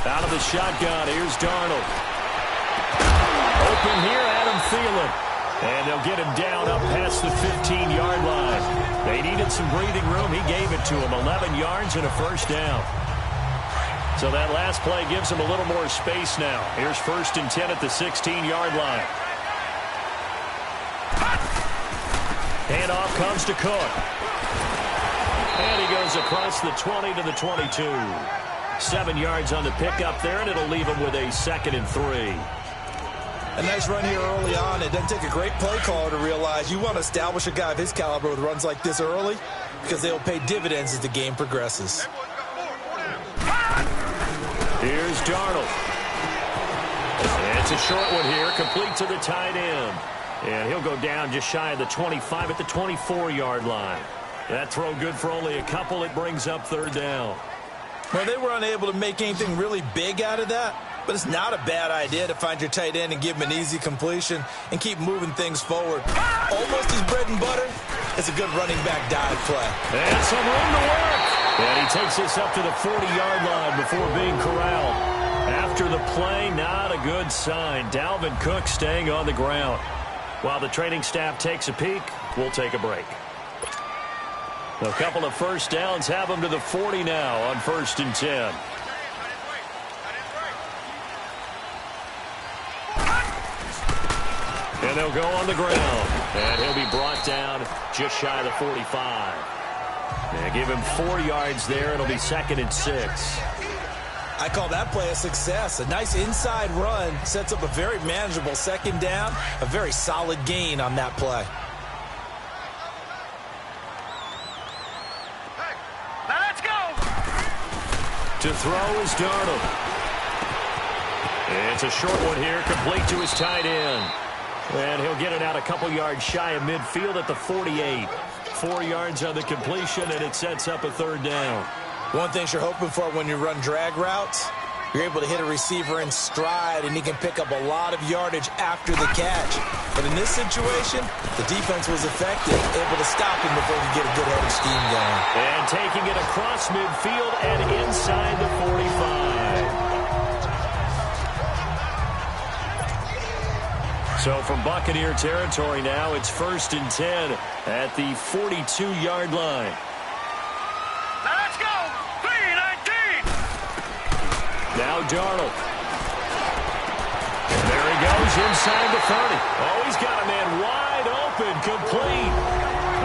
Out of the shotgun, here's Darnold. Open here, Adam Thielen. And they'll get him down up past the 15-yard line. They needed some breathing room. He gave it to him. 11 yards and a first down. So that last play gives him a little more space now. Here's 1st and 10 at the 16-yard line. Handoff comes to Cook. And he goes across the 20 to the 22. 7 yards on the pickup there, and it'll leave him with a 2nd and 3. A nice run here early on. It doesn't take a great play caller to realize you want to establish a guy of his caliber with runs like this early because they'll pay dividends as the game progresses. Here's Darnold. And it's a short one here, complete to the tight end. And he'll go down just shy of the 25 at the 24-yard line. That throw good for only a couple. It brings up 3rd down. Well, they were unable to make anything really big out of that, but it's not a bad idea to find your tight end and give him an easy completion and keep moving things forward. Almost his bread and butter. It's a good running back dive play. And some room to work. And he takes this up to the 40-yard line before being corralled. After the play, not a good sign. Dalvin Cook staying on the ground. While the training staff takes a peek, we'll take a break. A couple of first downs have them to the 40 now on 1st and 10. And they'll go on the ground. And he'll be brought down just shy of the 45. And give him 4 yards there. It'll be 2nd and 6. I call that play a success. A nice inside run sets up a very manageable 2nd down. A very solid gain on that play. To throw is Darnold. It's a short one here, complete to his tight end. And he'll get it out a couple yards shy of midfield at the 48. 4 yards on the completion, and it sets up a 3rd down. One thing you're hoping for when you run drag routes, you're able to hit a receiver in stride, and he can pick up a lot of yardage after the catch. But in this situation, the defense was effective, able to stop him before he could get a good headed scheme going. And taking it across midfield and inside the 45. So from Buccaneer territory now, it's 1st and 10 at the 42-yard line. Now let's go! 3-19! Now Darnold. There he goes inside the 30. Oh, he's got a man wide open, complete.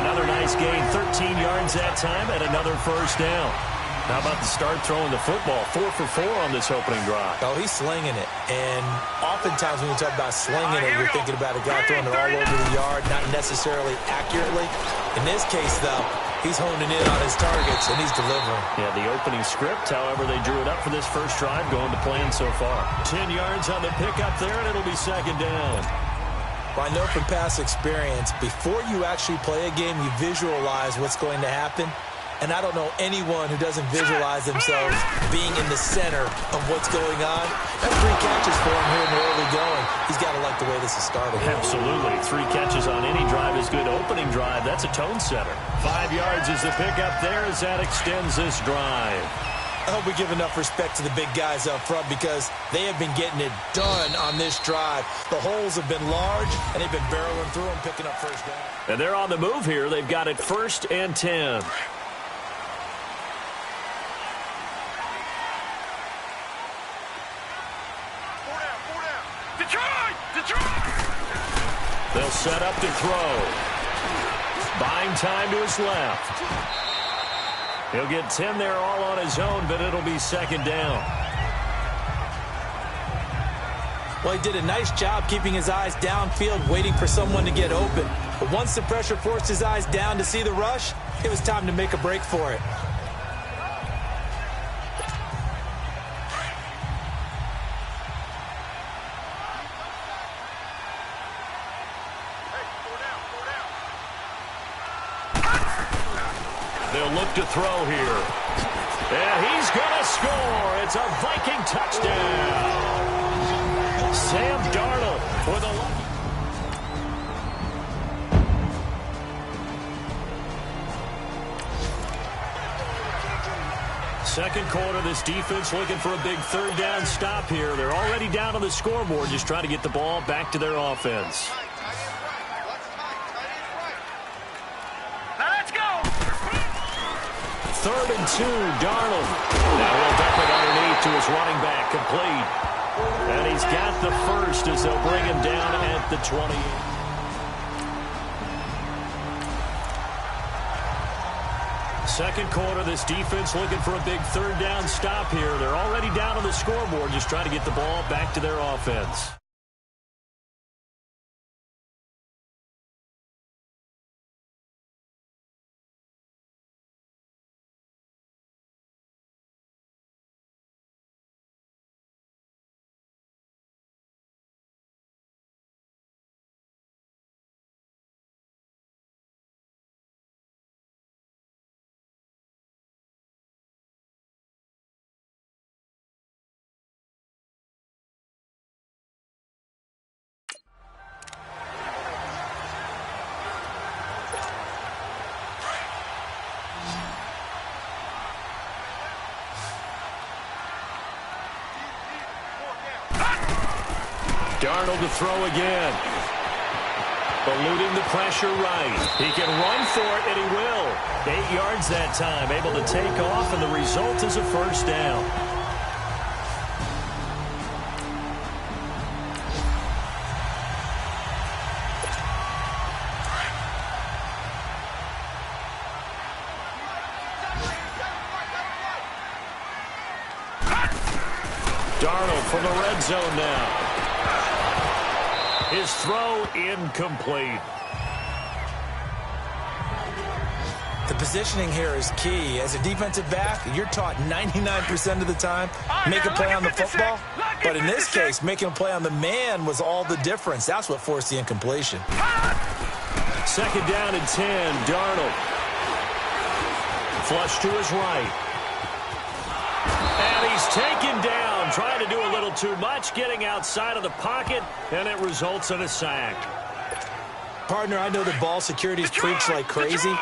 Another nice gain, 13 yards that time, and another first down. How about the start throwing the football? 4 for 4 on this opening drive. Oh, he's slinging it. And oftentimes when you talk about slinging it, you're thinking about a guy throwing it all over the yard, not necessarily accurately. In this case, though, he's honing in on his targets, and he's delivering. Yeah, the opening script, however, they drew it up for this first drive, going to plan so far. 10 yards on the pickup there, and it'll be 2nd down. Well, I know from past experience, before you actually play a game, you visualize what's going to happen. And I don't know anyone who doesn't visualize themselves being in the center of what's going on. That's 3 catches for him here in the early going. He's got to like the way this is started. Absolutely. 3 catches on any drive is good. Opening drive, that's a tone setter. 5 yards is the pickup there as that extends this drive. I hope we give enough respect to the big guys up front because they have been getting it done on this drive. The holes have been large, and they've been barreling through them, picking up first down. And they're on the move here. They've got it 1st and 10. They'll set up to throw. Buying time to his left. He'll get 10 there all on his own, but it'll be 2nd down. Well, he did a nice job keeping his eyes downfield, waiting for someone to get open. But once the pressure forced his eyes down to see the rush, it was time to make a break for it. They'll look to throw here. And he's going to score. It's a Viking touchdown. Sam Darnold with a lucky. Second quarter, this defense looking for a big third down stop here. They're already down on the scoreboard, just trying to get the ball back to their offense. Now let's go. 3rd and 2, Darnold. Now he'll dump it underneath to his running back, complete. And he's got the first as they'll bring him down at the 20. Second quarter, this defense looking for a big third down stop here. They're already down on the scoreboard, just trying to get the ball back to their offense. Darnold to throw again. Eluding the pressure right. He can run for it, and he will. 8 yards that time, able to take off, and the result is a first down. Darnold from the red zone now. His throw incomplete. The positioning here is key. As a defensive back, you're taught 99% of the time, make a play on the football. But in this case, making a play on the man was all the difference. That's what forced the incompletion. 2nd down and 10, Darnold. Flush to his right. And he's taken down, trying to do a little too much, getting outside of the pocket, and it results in a sack. Partner, I know the ball security's preached like crazy,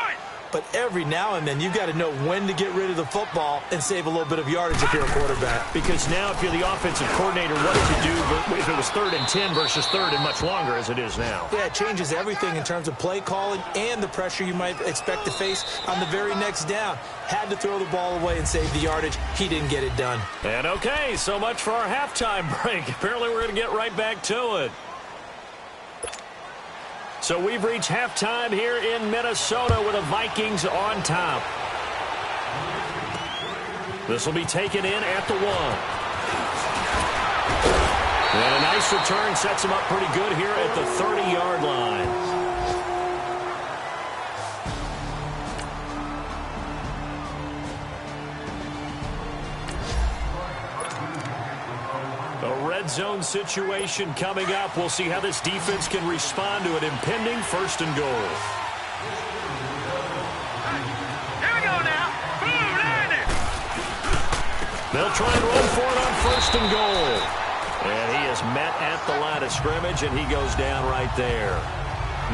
but every now and then you've got to know when to get rid of the football and save a little bit of yardage if you're a quarterback. Because now if you're the offensive coordinator, what did you do if it was 3rd and 10 versus 3rd and much longer as it is now? Yeah, it changes everything in terms of play calling and the pressure you might expect to face on the very next down. Had to throw the ball away and save the yardage. He didn't get it done. And okay, so much for our halftime break. Apparently we're going to get right back to it. So we've reached halftime here in Minnesota with the Vikings on top. This will be taken in at the 1. And a nice return sets him up pretty good here at the 30-yard line. A red zone situation coming up. We'll see how this defense can respond to an impending 1st and goal. Here we go now. Boom, land it. They'll try and run for it on 1st and goal. And he is met at the line of scrimmage, and he goes down right there.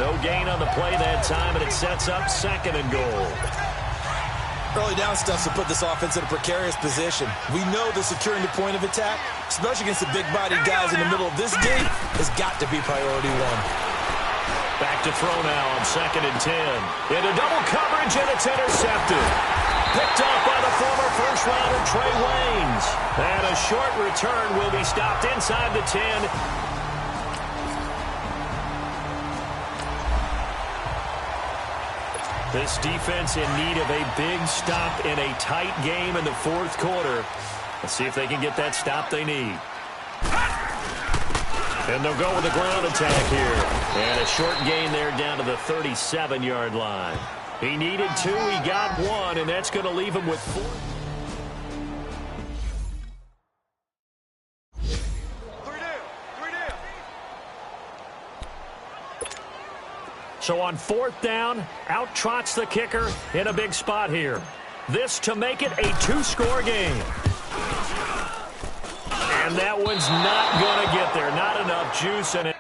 No gain on the play that time, and it sets up 2nd and goal. Early down stuff to put this offense in a precarious position. We know the securing the point of attack, especially against the big-bodied guys in the middle of this game, has got to be priority 1. Back to throw now on 2nd and 10. Into double coverage, and it's intercepted. Picked off by the former first-rounder Trey Waynes. And a short return will be stopped inside the 10. This defense in need of a big stop in a tight game in the 4th quarter. Let's see if they can get that stop they need. And they'll go with a ground attack here. And a short gain there down to the 37-yard line. He needed 2, he got 1, and that's going to leave him with 4. So on 4th down, out trots the kicker in a big spot here. This to make it a 2-score game. And that one's not going to get there. Not enough juice in it.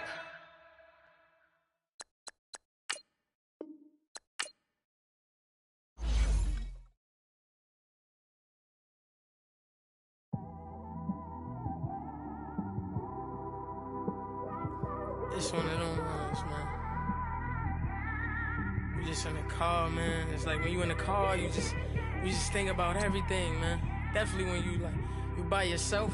It's one of them ones, man. You just in the car, man. It's like when you in the car, you just think about everything, man. Definitely when you by yourself.